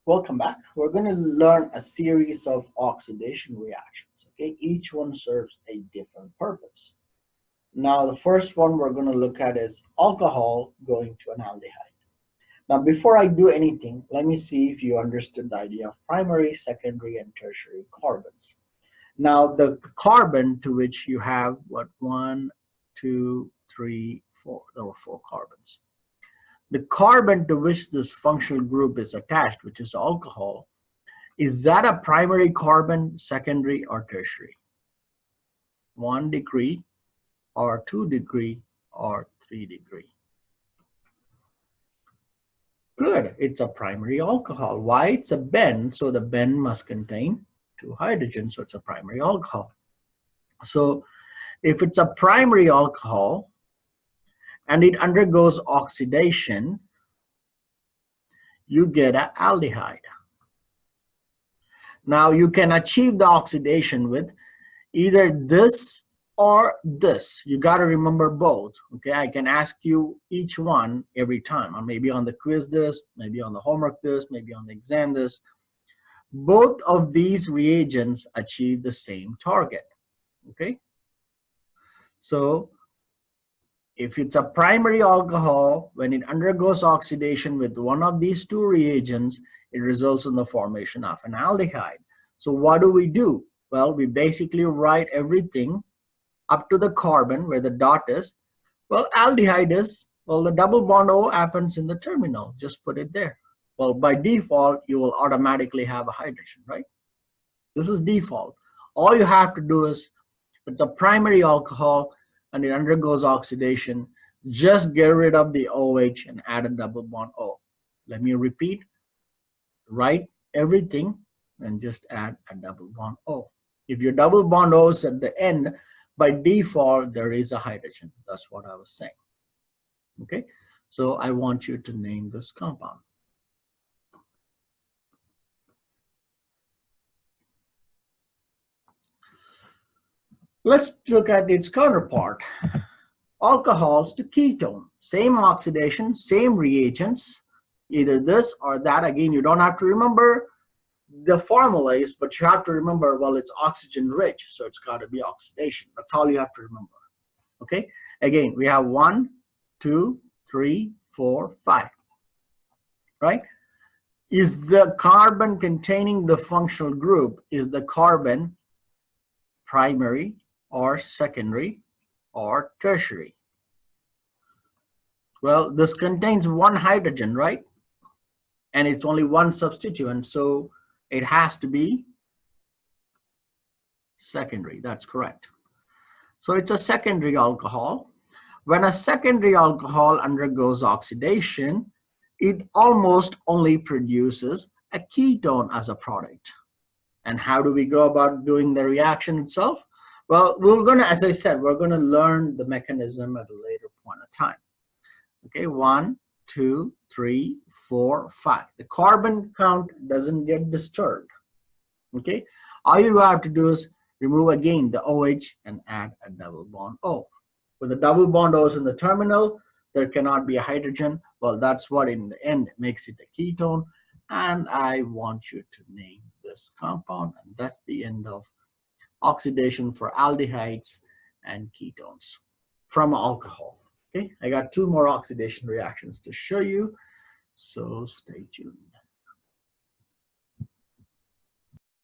Welcome back. We're going to learn a series of oxidation reactions. Okay, each one serves a different purpose. Now, the first one we're going to look at is alcohol going to an aldehyde. Now, before I do anything, let me see if you understood the idea of primary, secondary, and tertiary carbons. Now, the carbon to which you have what, 1, 2, 3, 4. There were 4 carbons. The carbon to which this functional group is attached, which is alcohol, is that a primary carbon, secondary, or tertiary? 1 degree, or 2 degree, or 3 degree? Good, it's a primary alcohol. Why? It's a bend, so the bend must contain 2 hydrogens, so it's a primary alcohol. So if it's a primary alcohol and it undergoes oxidation, you get an aldehyde. Now you can achieve the oxidation with either this or this. You got to remember both. Okay, I can ask you each one every time, or maybe on the quiz this, maybe on the homework this, maybe on the exam this. Both of these reagents achieve the same target. Okay, so if it's a primary alcohol, when it undergoes oxidation with one of these 2 reagents, it results in the formation of an aldehyde. So what do? Well, we basically write everything up to the carbon where the dot is. Well, aldehyde is, well, the double bond O happens in the terminal. Just put it there. Well, by default, you will automatically have a hydrogen, right? This is default. All you have to do is, if it's a primary alcohol and it undergoes oxidation, just get rid of the OH and add a double bond O. Let me repeat. Write everything and just add a double bond O. If your double bond O is at the end, by default, there is a hydrogen. That's what I was saying. Okay, so I want you to name this compound. Let's look at its counterpart. Alcohols to ketone. Same oxidation, same reagents, either this or that. Again, you don't have to remember the formulas, but you have to remember, well, it's oxygen rich, so it's got to be oxidation. That's all you have to remember. Okay, again, we have 1, 2, 3, 4, 5. Right? Is the carbon containing the functional group, is the carbon primary or secondary or tertiary? Well, this contains 1 hydrogen, right? And it's only 1 substituent, so it has to be secondary. That's correct. So it's a secondary alcohol. When a secondary alcohol undergoes oxidation, it almost only produces a ketone as a product. And how do we go about doing the reaction itself? Well, we're going to, as I said, we're going to learn the mechanism at a later point of time. Okay, 1, 2, 3, 4, 5. The carbon count doesn't get disturbed. Okay, all you have to do is remove again the OH and add a double bond O. With the double bond O's in the terminal, there cannot be a hydrogen. Well, that's what in the end makes it a ketone. And I want you to name this compound. And that's the end of oxidation for aldehydes and ketones from alcohol. Okay, I got 2 more oxidation reactions to show you, so stay tuned.